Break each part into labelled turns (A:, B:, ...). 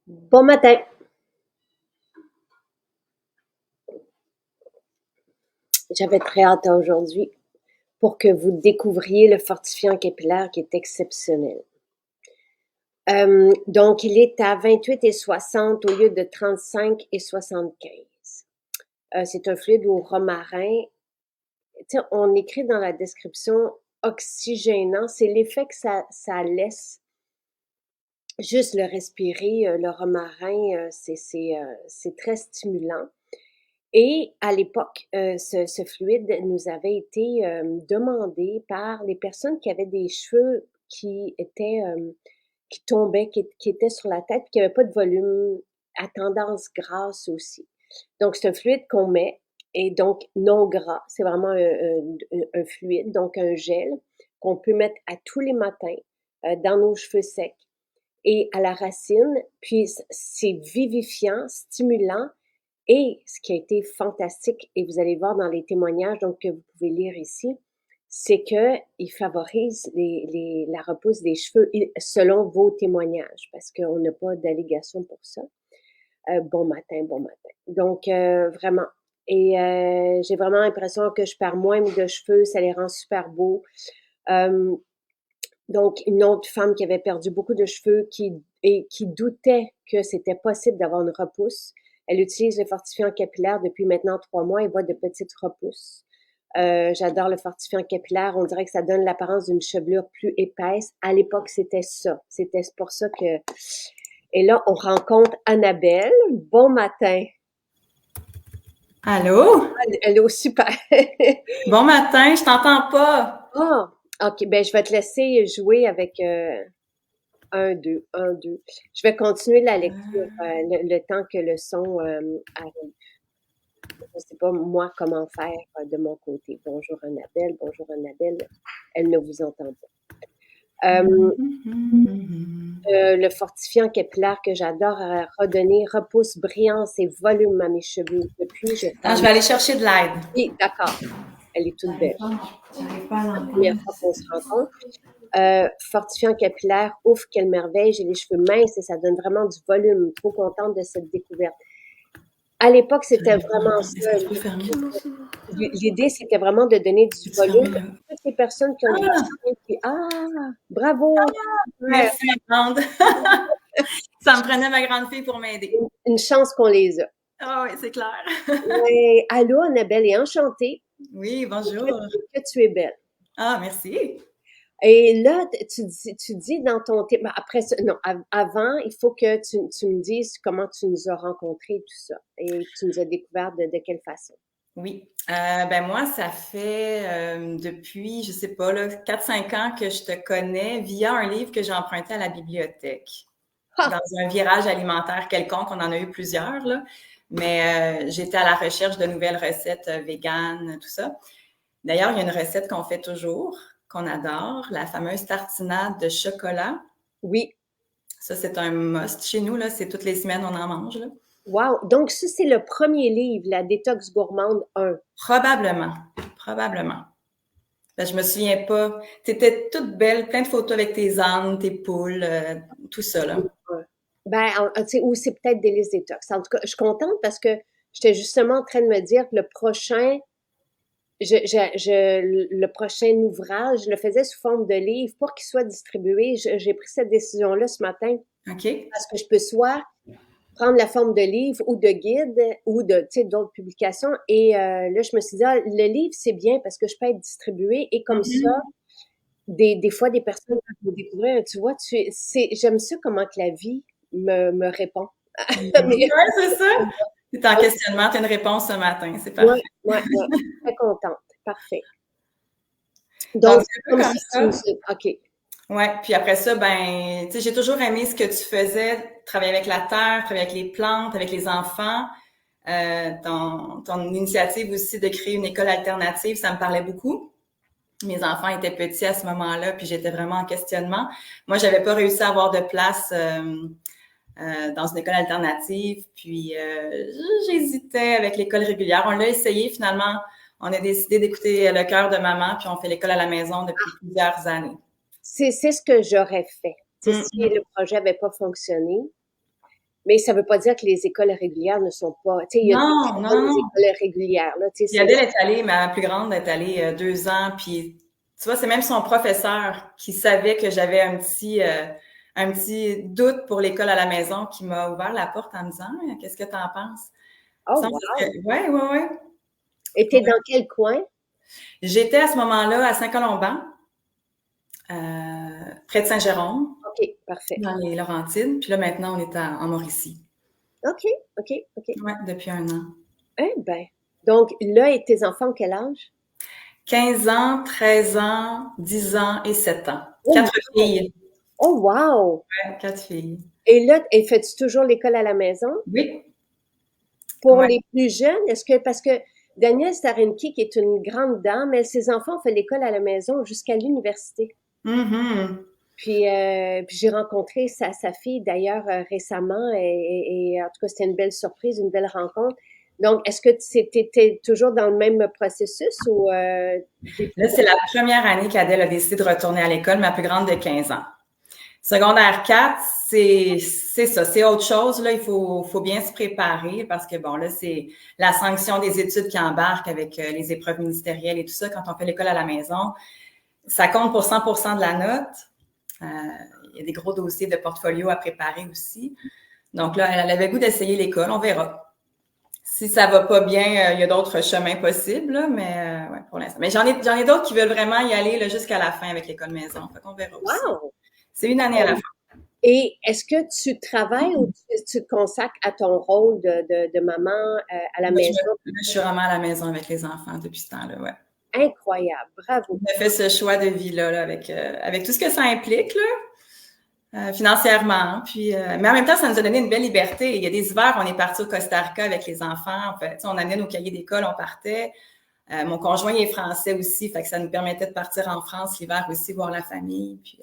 A: Bon matin. J'avais très hâte à aujourd'hui pour que vous découvriez le fortifiant capillaire qui est exceptionnel. Donc, il est à 28,60 au lieu de 35,75. C'est un fluide au romarin. Tu sais, on écrit dans la description oxygénant. C'est l'effet que ça laisse. Juste le respirer, le romarin, c'est très stimulant. Et à l'époque, ce fluide nous avait été demandé par les personnes qui avaient des cheveux qui tombaient, qui étaient sur la tête, qui n'avaient pas de volume, à tendance grasse aussi. Donc, c'est un fluide qu'on met, et donc non gras. C'est vraiment un fluide, donc un gel qu'on peut mettre à tous les matins dans nos cheveux secs et à la racine. Puis, c'est vivifiant, stimulant. Et ce qui a été fantastique, et vous allez voir dans les témoignages donc que vous pouvez lire ici, c'est qu'il favorise la repousse des cheveux selon vos témoignages, parce qu'on n'a pas d'allégation pour ça. Bon matin, bon matin. Donc, vraiment. Et j'ai vraiment l'impression que je perds moins de cheveux, ça les rend super beaux. Donc, une autre femme qui avait perdu beaucoup de cheveux qui doutait que c'était possible d'avoir une repousse. Elle utilise le fortifiant capillaire depuis maintenant 3 mois et voit de petites repousses. J'adore le fortifiant capillaire. On dirait que ça donne l'apparence d'une chevelure plus épaisse. À l'époque, c'était ça. C'était pour ça que... Et là, on rencontre Annabelle. Bon matin.
B: Allô?
A: Allô, super.
B: Bon matin, je t'entends pas.
A: Ah, OK. Ben, je vais te laisser jouer avec... 1, 2, 1, 2. Je vais continuer la lecture le temps que le son arrive. Je ne sais pas, moi, comment faire de mon côté. Bonjour Annabelle, bonjour Annabelle. Elle ne vous entend pas. Le fortifiant capillaire que j'adore redonner repousse, brillance et volume à mes cheveux. Depuis, je
B: Attends, je vais aller chercher de l'aide.
A: Oui, d'accord. Elle est toute belle.
B: J'arrive pas à
A: C'est la première
B: l'entendre.
A: fois qu'on se rencontre. Fortifiant capillaire, ouf, quelle merveille, j'ai les cheveux minces et ça donne vraiment du volume. Trop contente de cette découverte. À l'époque, c'était vraiment
B: Est-ce
A: ça.
B: que tu peux fermer?
A: L'idée, c'était vraiment de donner du
B: Peux-tu fermer
A: volume
B: le...
A: à toutes les personnes qui ont des
B: Ah!
A: cheveux qui, bravo! Super.
B: Merci, ma grande. Ça me prenait ma grande fille pour m'aider.
A: Une chance qu'on les a.
B: Ah oui, c'est clair.
A: Ouais. Allô, Annabelle, et enchantée
B: Oui, bonjour.
A: que tu es belle.
B: Ah, merci.
A: Et là, tu dis dans ton après ça, non, avant, il faut que tu me dises comment tu nous as rencontrés, tout ça, et tu nous as découvert de quelle façon.
B: Oui. Ben moi, ça fait depuis, je sais pas, là, 4-5 ans que je te connais via un livre que j'ai emprunté à la bibliothèque.
A: Ah!
B: Dans un virage alimentaire quelconque, on en a eu plusieurs, là. Mais j'étais à la recherche de nouvelles recettes véganes, tout ça. D'ailleurs, il y a une recette qu'on fait toujours, qu'on adore, la fameuse tartinade de chocolat.
A: Oui.
B: Ça, c'est un must chez nous, là. C'est toutes les semaines, on en mange, là.
A: Wow! Donc, ça, c'est le premier livre, La détox gourmande 1.
B: Probablement. Probablement. Ben, je me souviens pas. T'étais toute belle, plein de photos avec tes ânes, tes poules, tout ça, là.
A: Ben, tu sais, ou c'est peut-être des listes détox. En tout cas, je suis contente parce que j'étais justement en train de me dire que le prochain ouvrage, je le faisais sous forme de livre pour qu'il soit distribué. J'ai pris cette décision-là ce matin
B: OK?
A: parce que je peux soit prendre la forme de livre ou de guide ou de, tu sais, d'autres publications. Et là, je me suis dit, le livre, c'est bien parce que je peux être distribué et comme ça,
B: Mm-hmm.
A: des fois, des personnes peuvent me découvrir. Tu vois, j'aime ça comment que la vie me répond. Mais,
B: Ouais, c'est ça. T'es en questionnement, t'as une réponse ce matin, c'est
A: ouais,
B: parfait.
A: ouais, ouais. Très contente. Parfait.
B: Donc,
A: Donc,
B: c'est un peu
A: comme
B: comme
A: ça, tu
B: ça.
A: me dis, OK.
B: Ouais, puis après ça, ben, tu sais, j'ai toujours aimé ce que tu faisais, travailler avec la terre, travailler avec les plantes, avec les enfants. Ton initiative aussi de créer une école alternative, ça me parlait beaucoup. Mes enfants étaient petits à ce moment-là, puis j'étais vraiment en questionnement. Moi, j'avais pas réussi à avoir de place dans une école alternative, puis j'hésitais avec l'école régulière. On l'a essayé finalement. On a décidé d'écouter le cœur de maman, puis on fait l'école à la maison depuis plusieurs années.
A: C'est ce que j'aurais fait. Tu sais, si
B: Mm-hmm.
A: le projet n'avait pas fonctionné, Mais ça veut pas dire que les écoles régulières ne sont pas, tu sais, il y a des
B: Non, non,
A: bonnes
B: non.
A: écoles régulières, là, tu sais,
B: Puis Adèle est allée, ma plus grande est allée 2 ans, puis tu vois, c'est même son professeur qui savait que j'avais un petit doute pour l'école à la maison qui m'a ouvert la porte en me disant qu'est-ce que tu en penses?
A: oh,
B: Ça,
A: wow!
B: ouais, ouais, ouais.
A: Et t'es dans quel coin?
B: J'étais à ce moment-là à Saint-Colomban, près de Saint-Jérôme,
A: OK, parfait.
B: dans les Laurentides. Puis là, maintenant, on est en Mauricie.
A: OK, OK, OK.
B: Ouais, depuis 1 an.
A: Eh ben, donc là, et tes enfants ont quel âge?
B: 15 ans, 13 ans, 10 ans et 7 ans.
A: Oh,
B: 4 filles.
A: oh, wow!
B: Ouais, 4 filles.
A: Et là, et fais-tu toujours l'école à la maison?
B: Oui.
A: Pour
B: Ouais.
A: les plus jeunes, est-ce que, parce que Danielle Starinki, qui est une grande dame, elle, ses enfants ont fait l'école à la maison jusqu'à l'université.
B: Mhm.
A: Puis j'ai rencontré sa fille d'ailleurs récemment et en tout cas, c'était une belle surprise, une belle rencontre. Donc, est-ce que t'étais toujours dans le même processus ou
B: Là, c'est la première année qu'Adèle a décidé de retourner à l'école, ma plus grande de 15 ans. Secondaire 4, c'est ça, c'est autre chose. Là, il faut bien se préparer parce que, bon, là, c'est la sanction des études qui embarque avec les épreuves ministérielles et tout ça. Quand on fait l'école à la maison, ça compte pour 100% de la note. Il y a des gros dossiers de portfolio à préparer aussi. Donc là, elle avait le goût d'essayer l'école. On verra. Si ça va pas bien, il y a d'autres chemins possibles, là, mais ouais, pour l'instant. Mais j'en ai d'autres qui veulent vraiment y aller là, jusqu'à la fin avec l'école maison. Fait qu'on verra aussi.
A: wow!
B: C'est une année à la fois.
A: Et est-ce que tu travailles ou tu te consacres à ton rôle de maman à la maison?
B: Je suis vraiment à la maison avec les enfants depuis ce temps-là, ouais.
A: Incroyable, bravo.
B: J'ai fait ce choix de vie-là là, avec tout ce que ça implique, là, financièrement. Puis, mais en même temps, ça nous a donné une belle liberté. Il y a des hivers, on est parti au Costa Rica avec les enfants. En fait, on amenait nos cahiers d'école, on partait. Mon conjoint il est français aussi, fait que ça nous permettait de partir en France l'hiver aussi, voir la famille. Puis,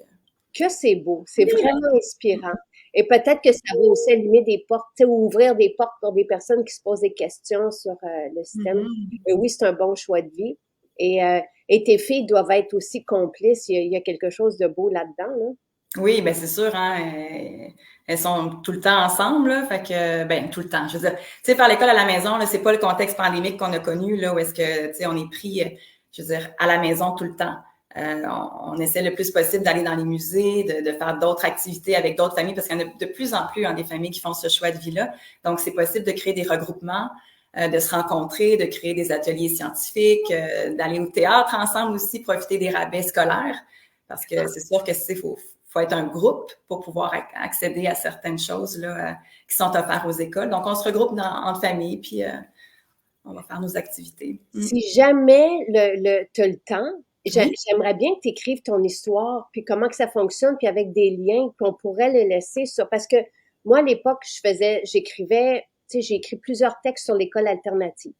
A: Que c'est beau, c'est vraiment inspirant. Et peut-être que ça va aussi allumer des portes, tu sais, ou ouvrir des portes pour des personnes qui se posent des questions sur le système. Oui, c'est un bon choix de vie. Et tes filles doivent être aussi complices. Il y a quelque chose de beau là-dedans, là.
B: Oui, ben c'est sûr, hein. Elles sont tout le temps ensemble, là. Fait que, ben, tout le temps. Je veux dire, tu sais, faire l'école à la maison, là, c'est pas le contexte pandémique qu'on a connu, là, où est-ce que, tu sais, on est pris, je veux dire, à la maison tout le temps. On essaie le plus possible d'aller dans les musées, de faire d'autres activités avec d'autres familles, parce qu'il y en a de plus en plus des familles qui font ce choix de vie-là. Donc, c'est possible de créer des regroupements, de se rencontrer, de créer des ateliers scientifiques, d'aller au théâtre ensemble aussi, profiter des rabais scolaires, parce que c'est sûr que faut être un groupe pour pouvoir accéder à certaines choses là, qui sont offertes aux écoles. Donc, on se regroupe entre familles, puis on va faire nos activités.
A: Si jamais t'as le temps,
B: Oui.
A: j'aimerais bien que tu écrives ton histoire, puis comment que ça fonctionne, puis avec des liens qu'on pourrait le laisser sur. Parce que moi, à l'époque, j'écrivais, tu sais, j'ai écrit plusieurs textes sur l'école alternative.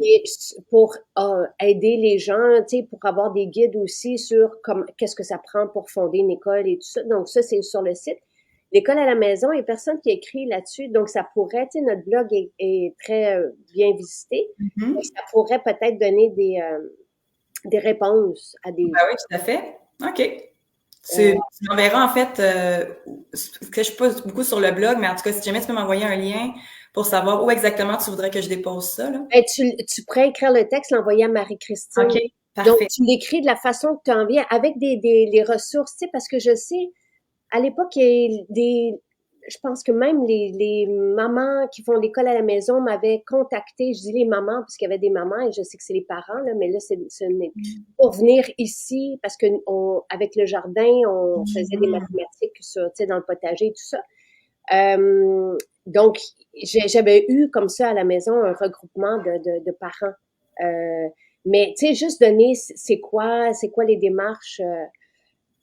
A: Et pour aider les gens, tu sais, pour avoir des guides aussi sur qu'est-ce que ça prend pour fonder une école et tout ça. Donc ça, c'est sur le site. L'école à la maison, il n'y a personne qui écrit là-dessus, donc ça pourrait, tu sais, notre blog est très bien visité. Donc, ça pourrait peut-être donner des réponses à des...
B: Ben oui, tout à fait. OK. Tu m'enverras, en fait, que je pose beaucoup sur le blog, mais en tout cas, si jamais tu peux m'envoyer un lien pour savoir où exactement tu voudrais que je dépose ça, là.
A: Ben, tu pourrais écrire le texte, l'envoyer à Marie-Christine.
B: OK,
A: Donc,
B: parfait.
A: tu l'écris de la façon que tu as envie, avec les ressources, tu sais, parce que je sais, à l'époque, je pense que même les mamans qui font l'école à la maison m'avaient contacté. Je dis les mamans parce qu'il y avait des mamans et je sais que c'est les parents, là, mais là, pour venir ici parce que avec le jardin, on faisait des mathématiques sur, tu sais, dans le potager et tout ça. Donc, j'avais eu comme ça à la maison un regroupement de parents. Mais tu sais, juste donner c'est quoi les démarches,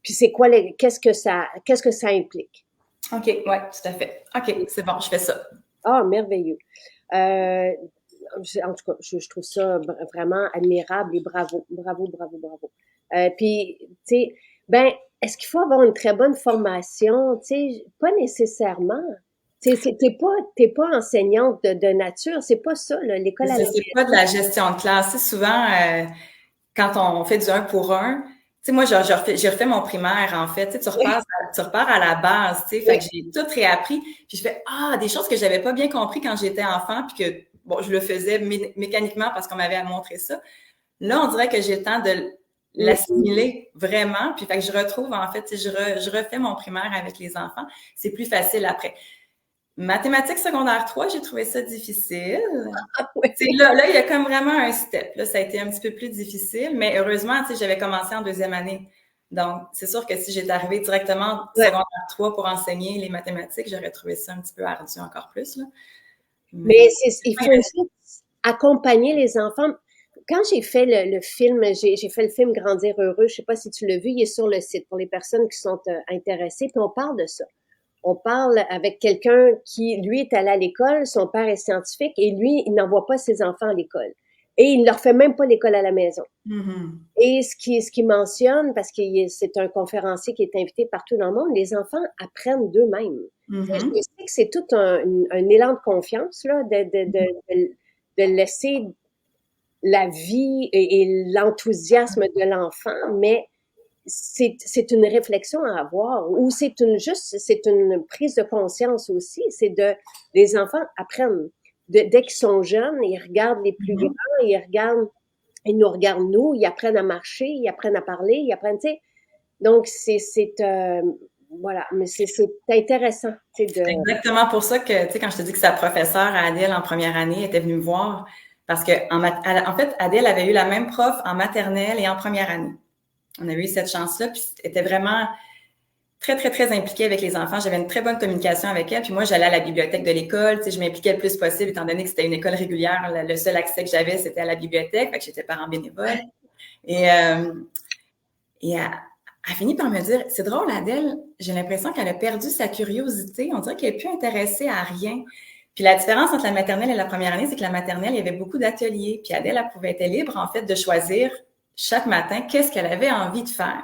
A: puis c'est quoi qu'est-ce que ça implique.
B: OK, ouais, tout à fait. OK, c'est bon, je fais ça.
A: Ah, merveilleux. En tout cas, je trouve ça vraiment admirable et bravo, bravo, bravo, bravo. Puis, tu sais, ben, est-ce qu'il faut avoir une très bonne formation? Tu sais, pas nécessairement. Tu sais, t'es pas enseignante de nature, c'est pas ça, là, l'école à la
B: C'est pas de la gestion de classe. C'est souvent, quand on fait du 1 pour 1, tu sais, moi, j'ai refait mon primaire, en fait. Tu sais, tu repars à la base, tu sais. Fait que j'ai tout réappris. Puis je fais, des choses que j'avais pas bien compris quand j'étais enfant, puis que, bon, je le faisais mécaniquement parce qu'on m'avait montré ça. Là, on dirait que j'ai le temps de l'assimiler vraiment. Puis fait que je retrouve, en fait, je refais mon primaire avec les enfants. C'est plus facile après. Mathématiques secondaire 3, j'ai trouvé ça difficile. Là, il y a comme vraiment un step. Là, ça a été un petit peu plus difficile, mais heureusement, j'avais commencé en deuxième année. Donc, c'est sûr que si j'étais arrivée directement en secondaire 3 pour enseigner les mathématiques, j'aurais trouvé ça un petit peu ardu encore plus. Là.
A: Mais il faut aussi accompagner les enfants. Quand j'ai fait le film, j'ai fait le film Grandir heureux, je sais pas si tu l'as vu, il est sur le site pour les personnes qui sont intéressées, puis on parle de ça. On parle avec quelqu'un qui, lui, est allé à l'école, son père est scientifique, et lui, il n'envoie pas ses enfants à l'école. Et il ne leur fait même pas l'école à la maison.
B: Mm-hmm.
A: Et ce qui mentionne, parce que c'est un conférencier qui est invité partout dans le monde, les enfants apprennent d'eux-mêmes.
B: Mm-hmm.
A: Je sais que c'est tout un élan de confiance, là, de laisser la vie et l'enthousiasme de l'enfant, mais c'est une réflexion à avoir, ou c'est une prise de conscience aussi. Les enfants apprennent. Dès qu'ils sont jeunes, ils regardent les plus grands, ils nous regardent nous, ils apprennent à marcher, ils apprennent à parler, ils apprennent, tu sais. Donc, voilà, mais c'est intéressant.
B: C'est exactement pour ça que, tu sais, quand je te dis que sa professeure, Adèle, en première année, était venue me voir, parce que, en fait, Adèle avait eu la même prof en maternelle et en première année. On avait eu cette chance-là, puis elle était vraiment très, très, très impliquée avec les enfants. J'avais une très bonne communication avec elle, puis moi, j'allais à la bibliothèque de l'école, tu sais, je m'impliquais le plus possible, étant donné que c'était une école régulière, le seul accès que j'avais, c'était à la bibliothèque, fait que j'étais parent bénévole. Et elle a fini par me dire, c'est drôle, Adèle, j'ai l'impression qu'elle a perdu sa curiosité, on dirait qu'elle n'est plus intéressée à rien. Puis la différence entre la maternelle et la première année, c'est que la maternelle, il y avait beaucoup d'ateliers, puis Adèle, elle pouvait être libre, en fait, de choisir chaque matin qu'est-ce qu'elle avait envie de faire.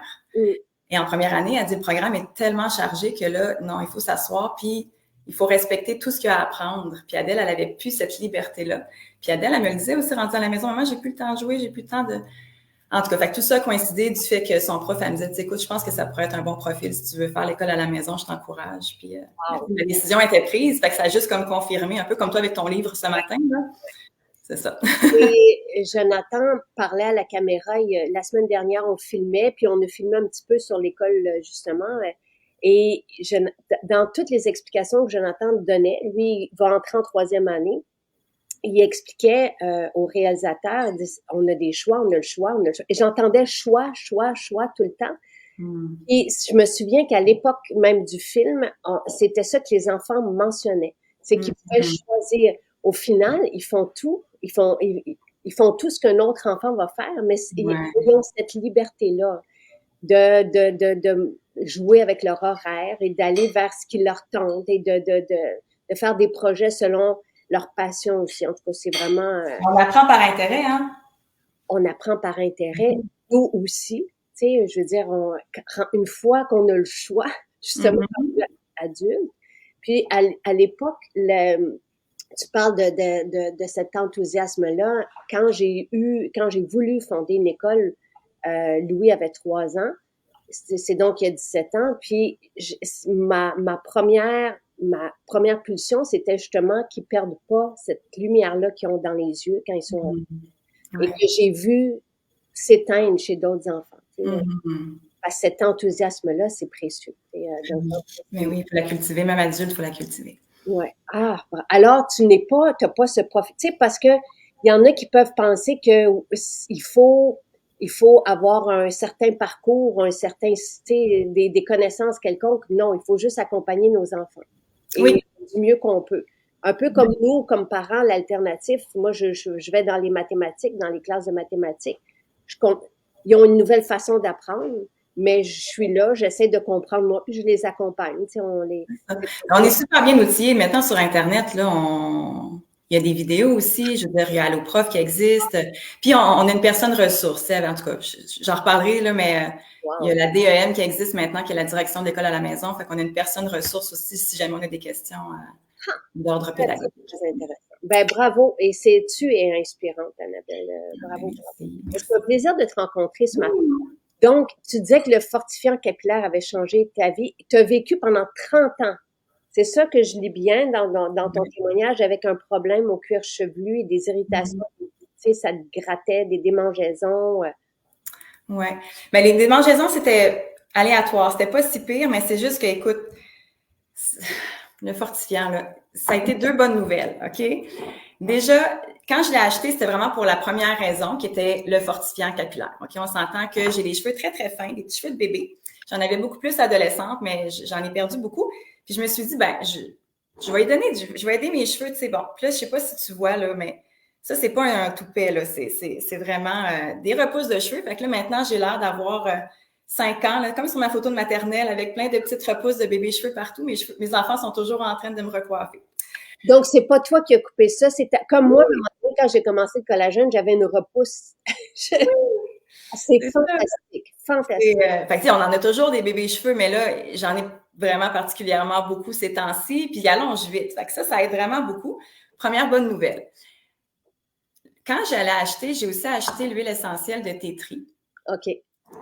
B: Et en première année, elle dit, le programme est tellement chargé que là, non, il faut s'asseoir, puis il faut respecter tout ce qu'il y a à apprendre. Puis Adèle, elle avait plus cette liberté-là. Puis Adèle, elle me le disait aussi, rendue à la maison, maman, j'ai plus le temps de jouer, j'ai plus le temps de... En tout cas, fait que tout ça coïncidait du fait que son prof, elle me disait, écoute, je pense que ça pourrait être un bon profil si tu veux faire l'école à la maison, je t'encourage. Puis la décision était prise, fait que ça a juste comme confirmé, un peu comme toi avec ton livre ce matin, là. C'est ça.
A: Et Jonathan parlait à la caméra, la semaine dernière, on filmait, puis on a filmé un petit peu sur l'école, justement. Et dans toutes les explications que Jonathan donnait, lui, il va entrer en troisième année, il expliquait au réalisateur, il dit, on a des choix, on a le choix, on a le choix. Et j'entendais choix tout le temps. Et je me souviens qu'à l'époque même du film, c'était ça que les enfants mentionnaient. C'est qu'ils pouvaient choisir. Au final, ils font tout. Ils font tout ce qu'un autre enfant va faire, mais ils ont cette liberté-là de jouer avec leur horaire et d'aller vers ce qui leur tente et de faire des projets selon leur passion aussi. En tout cas, c'est vraiment...
B: on apprend par intérêt, hein?
A: On apprend par intérêt. Nous aussi, tu sais, je veux dire, une fois qu'on a le choix, justement, adulte, puis à l'époque, tu parles de cet enthousiasme-là. Quand j'ai voulu fonder une école, Louis avait 3 ans. C'est donc il y a 17 ans. Puis ma première pulsion, c'était justement qu'ils perdent pas cette lumière-là qu'ils ont dans les yeux quand ils sont et que j'ai vu s'éteindre chez d'autres enfants. Parce que cet enthousiasme-là, c'est précieux.
B: Mais oui, il faut la cultiver, même adulte, il faut la cultiver.
A: Ouais. Alors t'as pas ce profil. Tu sais, parce que il y en a qui peuvent penser que il faut avoir un certain parcours, un certain, des connaissances quelconques. Non, il faut juste accompagner nos enfants. Et du mieux qu'on peut. Un peu comme nous, comme parents, l'alternative, moi, je vais dans les mathématiques, dans les classes de mathématiques. Ils ont une nouvelle façon d'apprendre, mais je suis là, j'essaie de comprendre, moi, puis je les accompagne. Tu sais, on
B: est super bien outillés. Maintenant, sur Internet, là, il y a des vidéos aussi. Je veux dire, il y a Alloprof qui existe. Puis, on a une personne ressource. En tout cas, j'en reparlerai, là, mais il y a la DEM qui existe maintenant, qui est la direction d'école à la maison. Fait qu'on a une personne ressource aussi si jamais on a des questions d'ordre pédagogique.
A: Très intéressant. Ben, bravo. Et tu es inspirante, Annabelle. Bravo. C'est un plaisir de te rencontrer ce matin. Donc, tu disais que le fortifiant capillaire avait changé ta vie. Tu as vécu pendant 30 ans. C'est ça que je lis bien dans ton témoignage avec un problème au cuir chevelu et des irritations. Tu sais, ça te grattait, des démangeaisons.
B: Ouais. Mais les démangeaisons, c'était aléatoire. C'était pas si pire, mais c'est juste que, écoute, le fortifiant, là, ça a été deux bonnes nouvelles, OK? Déjà, quand je l'ai acheté, c'était vraiment pour la première raison, qui était le fortifiant capillaire. OK, on s'entend que j'ai les cheveux très, très fins, des petits cheveux de bébé. J'en avais beaucoup plus adolescente, mais j'en ai perdu beaucoup. Puis je me suis dit, ben, je vais je vais aider mes cheveux, tu sais, bon. Puis là, je sais pas si tu vois, là, mais ça, c'est pas un toupet, là. C'est vraiment des repousses de cheveux. Fait que là, maintenant, j'ai l'air d'avoir 5 ans, là, comme sur ma photo de maternelle, avec plein de petites repousses de bébé cheveux partout. Mes enfants sont toujours en train de me recoiffer.
A: Donc, c'est pas toi qui as coupé ça. C'est comme moi, à un moment donné, quand j'ai commencé le collagène, j'avais une repousse. C'est
B: C'est ça.
A: fantastique, fantastique.
B: Fait que, on en a toujours des bébés cheveux, mais là, j'en ai vraiment particulièrement beaucoup ces temps-ci, puis ils allongent vite. Fait que ça aide vraiment beaucoup. Première bonne nouvelle. Quand j'allais acheter, j'ai aussi acheté l'huile essentielle de thé tree.
A: OK.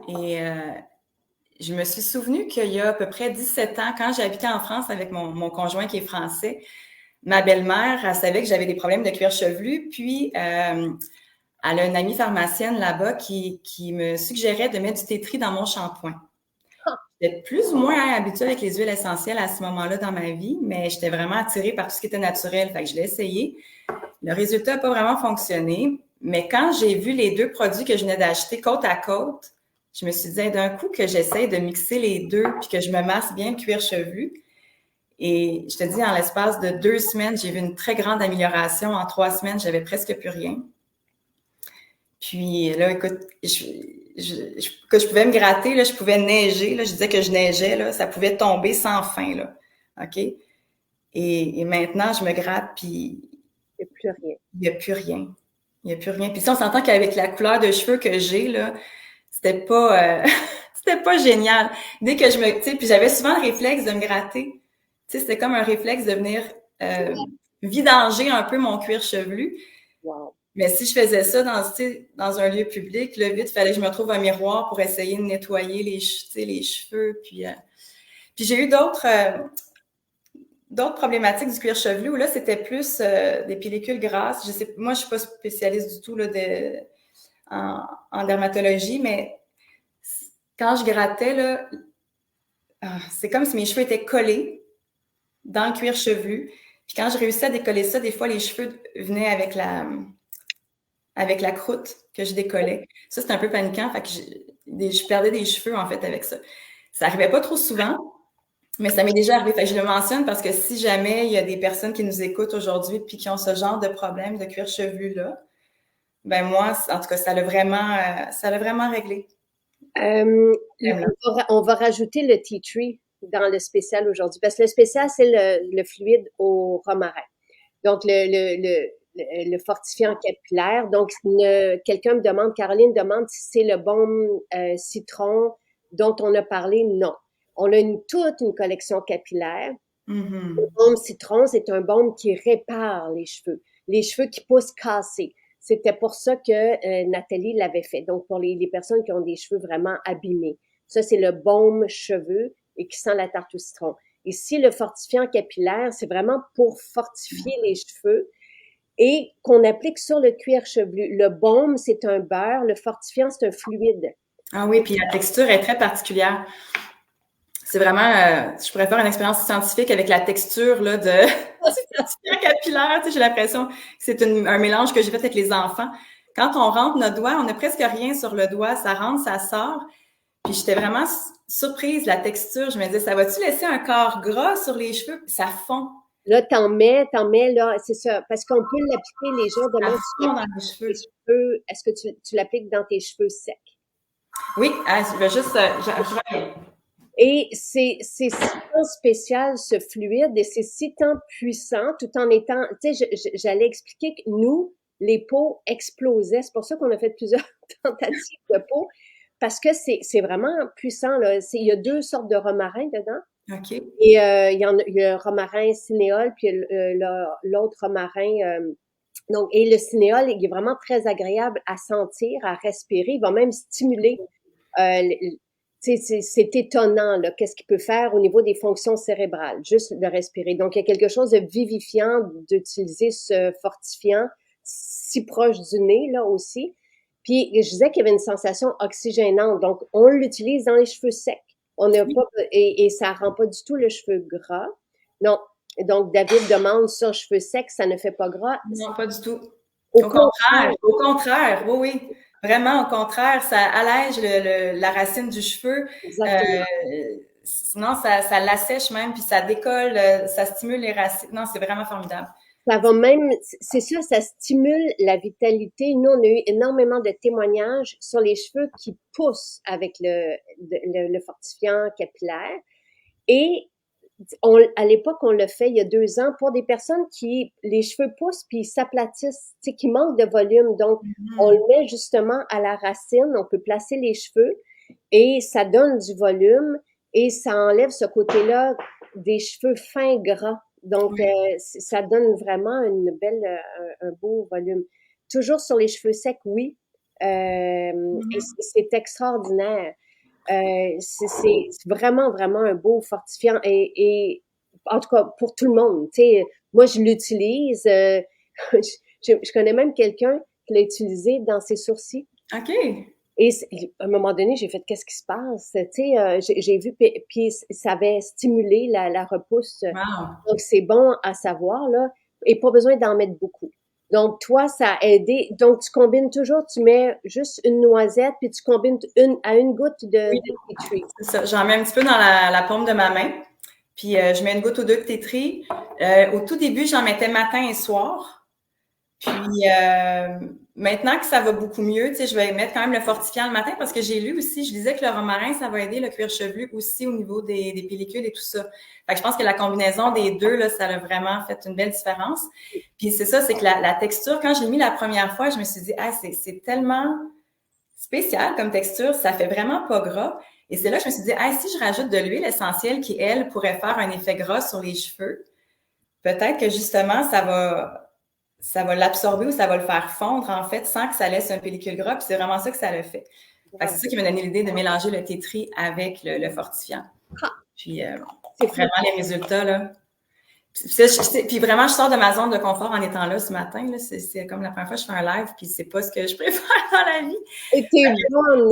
B: Et je me suis souvenu qu'il y a à peu près 17 ans, quand j'habitais en France avec mon conjoint qui est français, ma belle-mère, elle savait que j'avais des problèmes de cuir chevelu, puis elle a une amie pharmacienne là-bas qui me suggérait de mettre du thé tree dans mon shampoing. J'étais plus ou moins habituée avec les huiles essentielles à ce moment-là dans ma vie, mais j'étais vraiment attirée par tout ce qui était naturel. Fait que je l'ai essayé. Le résultat n'a pas vraiment fonctionné, mais quand j'ai vu les deux produits que je venais d'acheter côte à côte, je me suis dit, d'un coup que j'essaye de mixer les deux puis que je me masse bien le cuir chevelu. Et je te dis, en l'espace de 2 semaines, j'ai vu une très grande amélioration. En 3 semaines, j'avais presque plus rien. Puis là, écoute, que je pouvais me gratter, là, je pouvais neiger, là, je disais que je neigeais, là, ça pouvait tomber sans fin, là. OK? Et maintenant, je me gratte, puis
A: Il n'y a plus rien.
B: il n'y a plus rien. Il n'y a plus rien. Puis si on s'entend qu'avec la couleur de cheveux que j'ai, là, c'était pas, c'était pas génial. Dès que tu sais, puis j'avais souvent le réflexe de me gratter. Tu sais, c'était comme un réflexe de venir vidanger un peu mon cuir chevelu.
A: Wow.
B: Mais si je faisais ça dans un lieu public, là, vite, il fallait que je me trouve un miroir pour essayer de nettoyer les cheveux. Puis j'ai eu d'autres problématiques du cuir chevelu où là, c'était plus des pellicules grasses. Moi, je suis pas spécialiste du tout là, en dermatologie, mais quand je grattais, là, c'est comme si mes cheveux étaient collés dans le cuir chevelu. Puis quand je réussissais à décoller ça, des fois, les cheveux venaient avec la croûte que je décollais. Ça, c'était un peu paniquant. Fait que je perdais des cheveux, en fait, avec ça. Ça n'arrivait pas trop souvent, mais ça m'est déjà arrivé. Fait que je le mentionne parce que si jamais il y a des personnes qui nous écoutent aujourd'hui puis qui ont ce genre de problème de cuir chevelu-là, ben moi, en tout cas, ça l'a vraiment réglé.
A: On va rajouter le tea tree dans le spécial aujourd'hui parce que le spécial, c'est le fluide au romarin. Donc, le fortifiant capillaire. Donc, quelqu'un me demande, Caroline demande si c'est le baume citron dont on a parlé. Non. On a toute une collection capillaire.
B: Mm-hmm.
A: Le baume citron, c'est un baume qui répare les cheveux qui poussent cassés. C'était pour ça que Nathalie l'avait fait. Donc, pour les personnes qui ont des cheveux vraiment abîmés. Ça, c'est le baume cheveux et qui sent la tarte au citron. Ici, le fortifiant capillaire, c'est vraiment pour fortifier les cheveux et qu'on applique sur le cuir chevelu. Le baume, c'est un beurre. Le fortifiant, c'est un fluide.
B: Ah oui, puis la texture est très particulière. C'est vraiment, je pourrais faire une expérience scientifique avec la texture là, du fortifiant capillaire. Tu sais, j'ai l'impression que c'est un mélange que j'ai fait avec les enfants. Quand on rentre notre doigt, on n'a presque rien sur le doigt. Ça rentre, ça sort. Puis j'étais vraiment surprise, la texture. Je me disais, ça va-tu laisser un corps gras sur les cheveux? Puis ça fond.
A: Là, t'en mets, là, c'est ça. Parce qu'on peut l'appliquer, les gens demandent
B: Ça fond dans les cheveux.
A: Est-ce que tu l'appliques dans tes cheveux secs?
B: Oui, je vais juste,
A: Et c'est si tant spécial, ce fluide, et c'est si tant puissant, tout en étant, tu sais, j'allais expliquer que nous, les peaux explosaient. C'est pour ça qu'on a fait plusieurs tentatives de peau, parce que c'est vraiment puissant, là. Il y a 2 sortes de romarin dedans.
B: OK.
A: Et il y a le romarin cinéole, puis l'autre romarin. Donc, et le cinéole, il est vraiment très agréable à sentir, à respirer. Il va même stimuler C'est étonnant, là, qu'est-ce qu'il peut faire au niveau des fonctions cérébrales, juste de respirer. Donc, il y a quelque chose de vivifiant d'utiliser ce fortifiant si proche du nez, là, aussi. Puis, je disais qu'il y avait une sensation oxygénante. Donc, on l'utilise dans les cheveux secs. On n'a pas, et ça rend pas du tout le cheveu gras. Non. Donc, David demande sur cheveux secs, ça ne fait pas gras.
B: Non, pas du tout.
A: Au contraire.
B: Au contraire, oui, oui. Vraiment, au contraire, ça allège la racine du cheveu.
A: Exactement.
B: Sinon, ça l'assèche même, puis ça décolle, ça stimule les racines. Non, c'est vraiment formidable.
A: Ça va même, c'est ça, ça stimule la vitalité. Nous, on a eu énormément de témoignages sur les cheveux qui poussent avec le fortifiant capillaire. Et à l'époque, on le fait il y a 2 ans pour des personnes qui, les cheveux poussent puis s'aplatissent, tu sais, qui manquent de volume. Donc, on le met justement à la racine, on peut placer les cheveux et ça donne du volume et ça enlève ce côté-là des cheveux fins gras. Donc, ça donne vraiment une belle, un beau volume. Toujours sur les cheveux secs, oui. Et c'est extraordinaire. C'est vraiment, vraiment un beau fortifiant et en tout cas, pour tout le monde. Tu sais, moi, je l'utilise. Je connais même quelqu'un qui l'a utilisé dans ses sourcils.
B: OK.
A: Et à un moment donné, j'ai fait qu'est-ce qui se passe? Tu sais, j'ai vu, puis ça avait stimulé la repousse.
B: Wow.
A: Donc, c'est bon à savoir, là. Et pas besoin d'en mettre beaucoup. Donc, toi, ça a aidé. Donc, tu combines toujours, tu mets juste une noisette, puis tu combines une goutte de tea tree.
B: C'est ça. J'en mets un petit peu dans la paume de ma main. Puis, je mets une goutte ou deux de tea tree. Au tout début, j'en mettais matin et soir. Puis maintenant que ça va beaucoup mieux, tu sais, je vais mettre quand même le fortifiant le matin parce que j'ai lu aussi, je disais que le romarin, ça va aider le cuir chevelu aussi au niveau des pellicules et tout ça. Fait que je pense que la combinaison des deux, là, ça a vraiment fait une belle différence. Puis c'est ça, c'est que la texture, quand je l'ai mis la première fois, je me suis dit, ah, c'est tellement spécial comme texture, ça fait vraiment pas gras. Et c'est là que je me suis dit, ah, si je rajoute de l'huile essentielle qui, elle, pourrait faire un effet gras sur les cheveux, peut-être que justement, ça va l'absorber ou ça va le faire fondre, en fait, sans que ça laisse un pellicule gras. Puis c'est vraiment ça que ça le fait. Fait que c'est ça qui m'a donné l'idée de mélanger le thé tri avec le fortifiant. Puis vraiment les résultats, là. Puis vraiment, je sors de ma zone de confort en étant là ce matin. Là. C'est comme la première fois que je fais un live, puis c'est pas ce que je préfère dans la vie.
A: Et t'es bonne,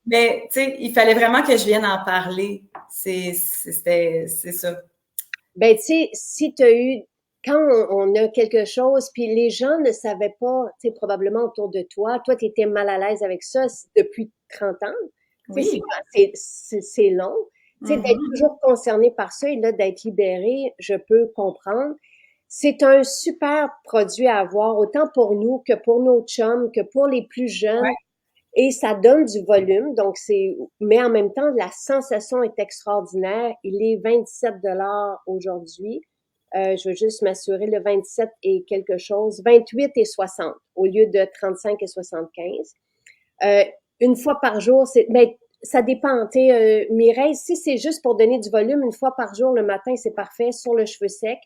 B: mais tu sais, il fallait vraiment que je vienne en parler. C'est ça.
A: Ben, tu sais, si tu as eu, quand on a quelque chose, puis les gens ne savaient pas, tu sais, probablement autour de toi, toi, tu étais mal à l'aise avec ça depuis 30 ans.
B: Oui.
A: C'est long. Tu sais, d'être toujours concerné par ça et là, d'être libéré, je peux comprendre. C'est un super produit à avoir, autant pour nous que pour nos chums, que pour les plus jeunes.
B: Ouais.
A: Et ça donne du volume, donc mais en même temps, la sensation est extraordinaire. Il est 27 aujourd'hui. Je veux juste m'assurer, le 27 et quelque chose, 28 et 60 au lieu de 35 et 75. Une fois par jour, mais ça dépend. Mireille, si c'est juste pour donner du volume, une fois par jour le matin, c'est parfait sur le cheveu sec.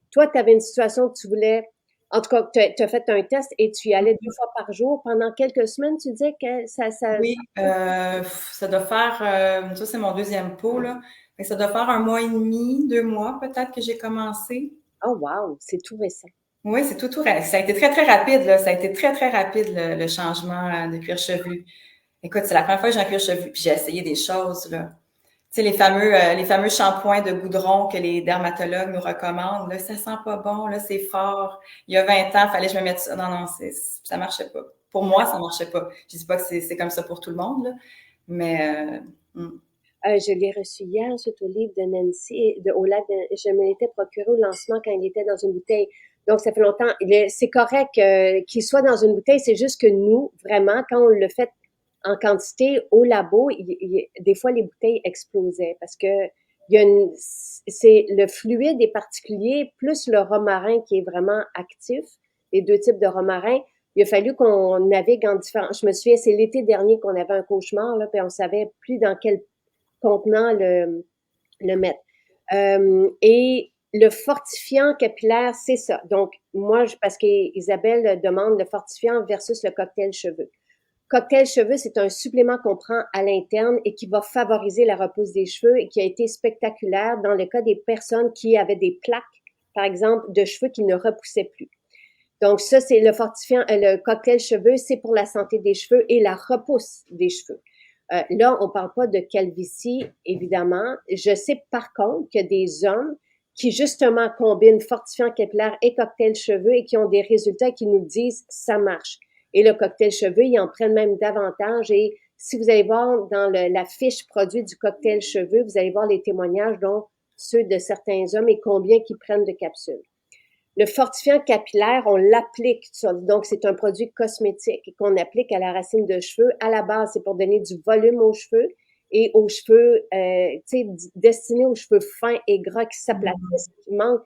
A: Toi, tu avais une situation que tu voulais, en tout cas, tu as fait un test et tu y allais 2 fois par jour. Pendant quelques semaines, tu disais que ça...
B: Oui, ça doit faire, ça c'est mon deuxième pot, là. Fait que ça doit faire 1 mois et demi, 2 mois peut-être que j'ai commencé.
A: Oh wow, c'est tout récent.
B: Oui, c'est tout récent. Ça a été très, très rapide, là. Ça a été très, très rapide, le changement de cuir chevelu. Écoute, c'est la première fois que j'ai un cuir chevelu, puis j'ai essayé des choses, là. Tu sais, les fameux shampoings de goudron que les dermatologues nous recommandent, là, ça sent pas bon, là, c'est fort. Il y a 20 ans, il fallait que je me mette ça. Non, non, ça marchait pas. Pour moi, ça marchait pas. Je dis pas que c'est comme ça pour tout le monde, là, mais
A: je l'ai reçu hier, c'est au livre de Nancy, au lac je me l'étais procuré au lancement quand il était dans une bouteille. Donc, ça fait longtemps. C'est correct qu'il soit dans une bouteille, c'est juste que nous, vraiment, quand on le fait en quantité au labo, des fois, les bouteilles explosaient parce que c'est le fluide est particulier, plus le romarin qui est vraiment actif, les deux types de romarin. Il a fallu qu'on navigue en différents... Je me souviens, c'est l'été dernier qu'on avait un cauchemar, là, puis on savait plus dans quel contenant le mettre. Et le fortifiant capillaire, c'est ça. Donc, moi, parce qu'Isabelle demande le fortifiant versus le cocktail cheveux. Cocktail cheveux, c'est un supplément qu'on prend à l'interne et qui va favoriser la repousse des cheveux et qui a été spectaculaire dans le cas des personnes qui avaient des plaques, par exemple, de cheveux qui ne repoussaient plus. Donc ça, c'est le fortifiant, le cocktail cheveux, c'est pour la santé des cheveux et la repousse des cheveux. Là, on parle pas de calvitie, évidemment. Je sais par contre qu'il y a des hommes qui justement combinent fortifiant capillaire et cocktail cheveux et qui ont des résultats qui nous disent ça marche. Et le cocktail cheveux, ils en prennent même davantage. Et si vous allez voir dans la fiche produit du cocktail cheveux, vous allez voir les témoignages, dont ceux de certains hommes et combien qu'ils prennent de capsules. Le fortifiant capillaire, on l'applique, donc c'est un produit cosmétique qu'on applique à la racine de cheveux. À la base, c'est pour donner du volume aux cheveux et aux cheveux, destinés aux cheveux fins et gras qui s'aplatissent, qui manquent,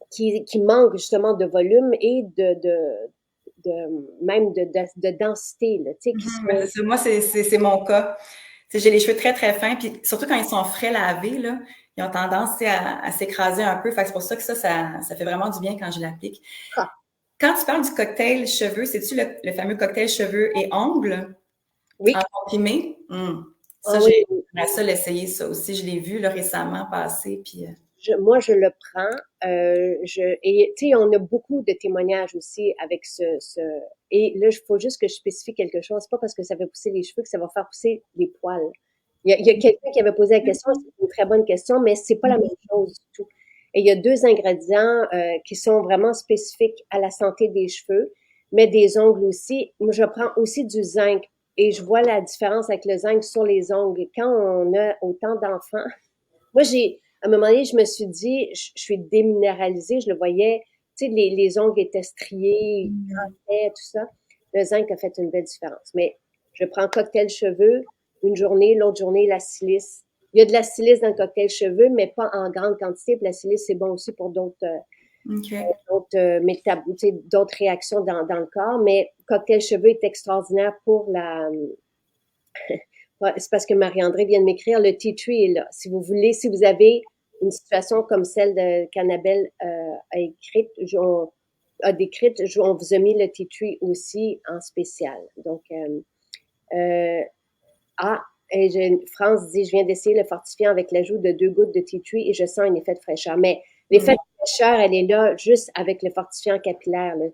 A: qui manquent justement de volume et même de densité, là,
B: Moi, c'est mon cas. J'ai les cheveux très, très fins, puis surtout quand ils sont frais lavés, là, ils ont tendance à s'écraser un peu. Fait que c'est pour ça que ça fait vraiment du bien quand je l'applique.
A: Ah.
B: Quand tu parles du cocktail cheveux, c'est-tu le fameux cocktail cheveux et ongles?
A: Oui.
B: En comprimé? Ça, j'aimerais ça l'essayer, ça aussi. Je l'ai vu là, récemment passer. Puis,
A: moi, je le prends. Et tu sais, on a beaucoup de témoignages aussi avec et là, il faut juste que je spécifie quelque chose. C'est pas parce que ça fait pousser les cheveux que ça va faire pousser les poils. Il y a quelqu'un qui avait posé la question, c'est une très bonne question, mais c'est pas la même chose du tout. Et il y a deux ingrédients qui sont vraiment spécifiques à la santé des cheveux, mais des ongles aussi. Moi, je prends aussi du zinc et je vois la différence avec le zinc sur les ongles. Quand on a autant d'enfants, moi, à un moment donné, je me suis dit, je suis déminéralisée, je le voyais, tu sais, les ongles étaient striés, tout ça. Le zinc a fait une belle différence. Mais je prends cocktail cheveux une journée, l'autre journée, la silice. Il y a de la silice dans le cocktail cheveux, mais pas en grande quantité. Puis la silice, c'est bon aussi pour d'autres d'autres réactions dans le corps. Mais cocktail cheveux est extraordinaire pour la c'est parce que Marie-André vient de m'écrire, le tea tree est là. Si vous voulez, si vous avez une situation comme celle qu'Annabelle a décrite, on vous a mis le tea tree aussi en spécial. Donc, France dit, je viens d'essayer le fortifiant avec l'ajout de 2 gouttes de tea tree et je sens un effet de fraîcheur. Mais l'effet de fraîcheur, elle est là juste avec le fortifiant capillaire. Là.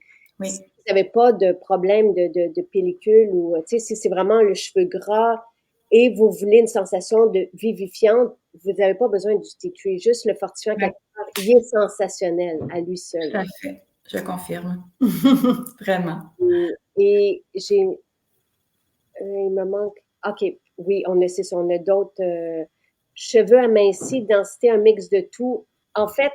B: Oui.
A: Si vous n'avez pas de problème de pellicule ou, tu sais, si c'est vraiment le cheveu gras et vous voulez une sensation de vivifiante, vous n'avez pas besoin du tea tree. Juste le fortifiant capillaire, il est sensationnel à lui seul.
B: Tout à fait. Je confirme. Vraiment.
A: Et il me manque. OK, oui, on a d'autres cheveux amincis, densité, un mix de tout. En fait,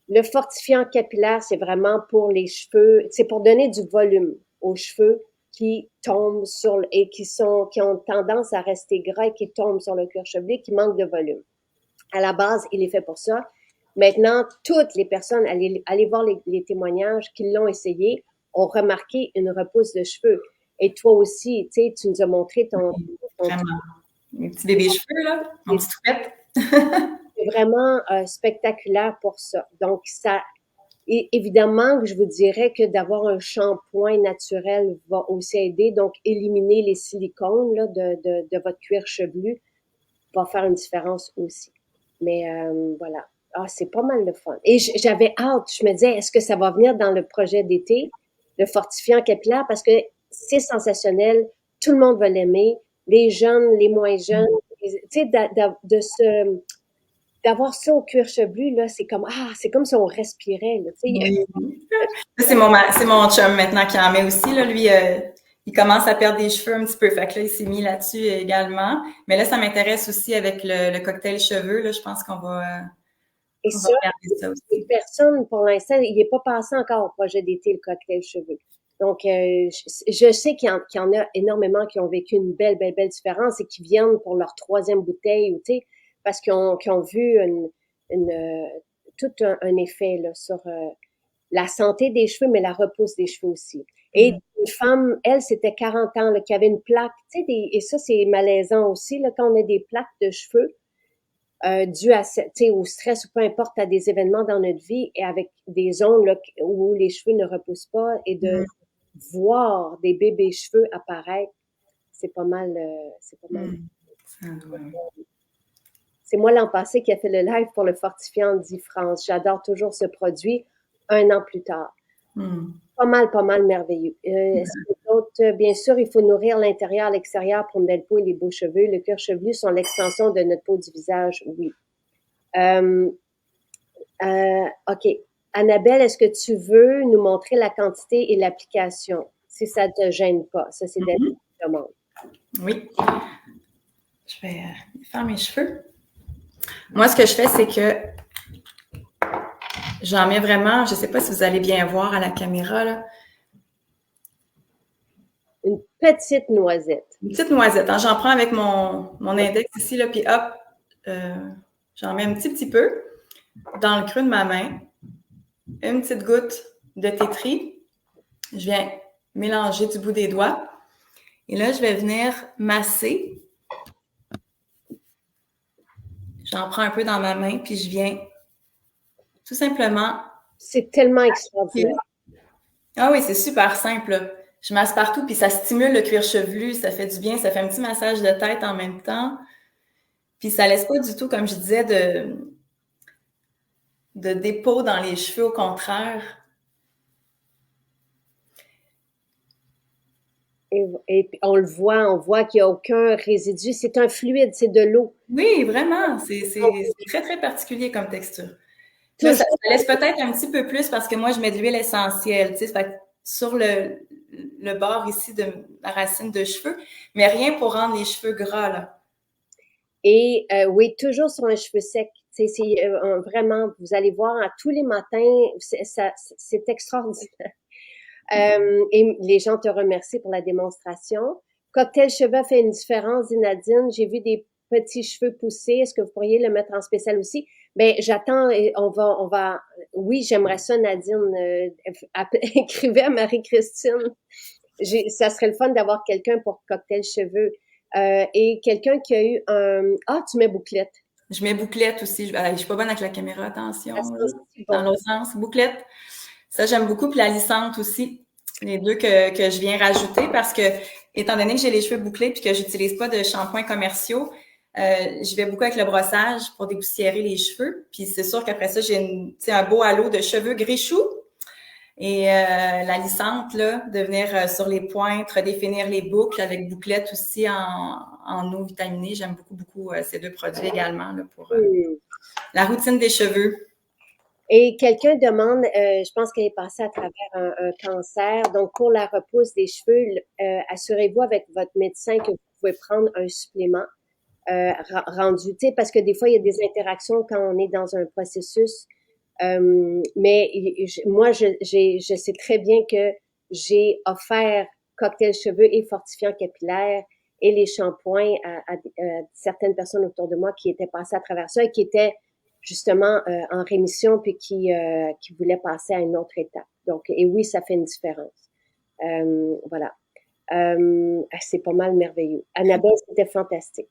A: le fortifiant capillaire, c'est vraiment pour les cheveux, c'est pour donner du volume aux cheveux qui tombent et qui ont tendance à rester gras et qui tombent sur le cuir chevelu, qui manquent de volume. À la base, il est fait pour ça. Maintenant, toutes les personnes, allez voir les témoignages qui l'ont essayé, ont remarqué une repousse de cheveux. Et toi aussi, tu sais, tu nous as montré ton
B: vraiment. Mes petits bébés cheveux, là, mon petit toupette.
A: C'est vraiment spectaculaire pour ça. Donc, évidemment que je vous dirais que d'avoir un shampoing naturel va aussi aider. Donc, éliminer les silicones là, de votre cuir chevelu va faire une différence aussi. Mais voilà. Ah, c'est pas mal de fun. Et j'avais hâte. Je me disais, est-ce que ça va venir dans le projet d'été, le fortifiant capillaire, parce que c'est sensationnel. Tout le monde va l'aimer. Les jeunes, les moins jeunes. Tu sais, d'avoir ça au cuir chevelu, là, c'est comme si on respirait, là, tu sais.
B: Oui. C'est mon chum maintenant qui en met aussi, là. Lui, il commence à perdre des cheveux un petit peu. Fait que là, il s'est mis là-dessus également. Mais là, ça m'intéresse aussi avec le cocktail cheveux, là. Je pense qu'on va regarder ça aussi.
A: Les personnes, pour l'instant, il n'est pas passé encore au projet d'été, le cocktail cheveux. Donc, je sais qu'il y en a énormément qui ont vécu une belle, belle, belle différence et qui viennent pour leur 3e bouteille, tu sais, parce qu'ils ont vu tout un effet là, sur la santé des cheveux, mais la repousse des cheveux aussi. Et une femme, elle, c'était 40 ans, là, qui avait une plaque, tu sais, et ça, c'est malaisant aussi, là, quand on a des plaques de cheveux dues au stress ou peu importe, à des événements dans notre vie et avec des ongles là, où les cheveux ne repoussent pas et voir des bébés cheveux apparaître, c'est pas mal.
B: Ça doit, oui.
A: C'est moi l'an passé qui a fait le live pour le fortifiant dit France. J'adore toujours ce produit 1 an plus tard. Pas mal merveilleux. Est-ce que d'autres? Bien sûr, il faut nourrir l'intérieur, l'extérieur pour une belle peau et les beaux cheveux. Le cuir chevelu sont l'extension de notre peau du visage, oui. OK. Annabelle, est-ce que tu veux nous montrer la quantité et l'application? Si ça te gêne pas. Ça, c'est David qui demande.
B: Oui. Je vais faire mes cheveux. Moi, ce que je fais, c'est que j'en mets vraiment, je ne sais pas si vous allez bien voir à la caméra, là.
A: Une petite noisette.
B: Une petite noisette. Hein? J'en prends avec mon index ici, là, puis hop, j'en mets un petit peu dans le creux de ma main. Une petite goutte de thé. Je viens mélanger du bout des doigts. Et là, je vais venir masser. J'en prends un peu dans ma main, puis je viens tout simplement...
A: C'est tellement extraordinaire.
B: Ah oui, c'est super simple, là. Je masse partout, puis ça stimule le cuir chevelu, ça fait du bien, ça fait un petit massage de tête en même temps. Puis ça laisse pas du tout, comme je disais, de dépôt dans les cheveux, au contraire.
A: Et on le voit, on voit qu'il n'y a aucun résidu. C'est un fluide, c'est de l'eau.
B: Oui, vraiment. C'est très, très particulier comme texture. Là, ça laisse peut-être un petit peu plus parce que moi, je mets de l'huile essentielle, tu sais, sur le bord ici de la racine de cheveux, mais rien pour rendre les cheveux gras, là.
A: Et oui, toujours sur un cheveu sec. C'est vraiment, vous allez voir, tous les matins, c'est extraordinaire. Et les gens te remercient pour la démonstration. Cocktail cheveux fait une différence, dit Nadine. J'ai vu des petits cheveux pousser. Est-ce que vous pourriez le mettre en spécial aussi? Ben, j'attends. On va. Oui, j'aimerais ça, Nadine. Écrivez à Marie-Christine. Ça serait le fun d'avoir quelqu'un pour cocktail cheveux. Et quelqu'un qui a eu un... Ah, tu mets bouclette.
B: Je mets bouclette aussi. Je suis pas bonne avec la caméra, attention.
A: Dans
B: l'autre sens, bouclette. Ça, j'aime beaucoup. Puis la lissante aussi. Les deux que je viens rajouter parce que, étant donné que j'ai les cheveux bouclés puis que j'utilise pas de shampoings commerciaux, je vais beaucoup avec le brossage pour dépoussiérer les cheveux. Puis c'est sûr qu'après ça, j'ai un beau halo de cheveux gris chou. Et la lissante, là, de venir sur les pointes, redéfinir les boucles avec bouclette aussi en eau vitaminée. J'aime beaucoup, beaucoup ces deux produits également là, pour la routine des cheveux.
A: Et quelqu'un demande, je pense qu'elle est passée à travers un cancer, donc pour la repousse des cheveux, assurez-vous avec votre médecin que vous pouvez prendre un supplément rendu, tu sais, parce que des fois, il y a des interactions quand on est dans un processus. Mais moi, je sais très bien que j'ai offert cocktail cheveux et fortifiant capillaire et les shampoings à certaines personnes autour de moi qui étaient passées à travers ça et qui étaient justement en rémission puis qui voulaient passer à une autre étape. Donc, et oui, ça fait une différence. Voilà. C'est pas mal merveilleux. Annabelle, c'était fantastique.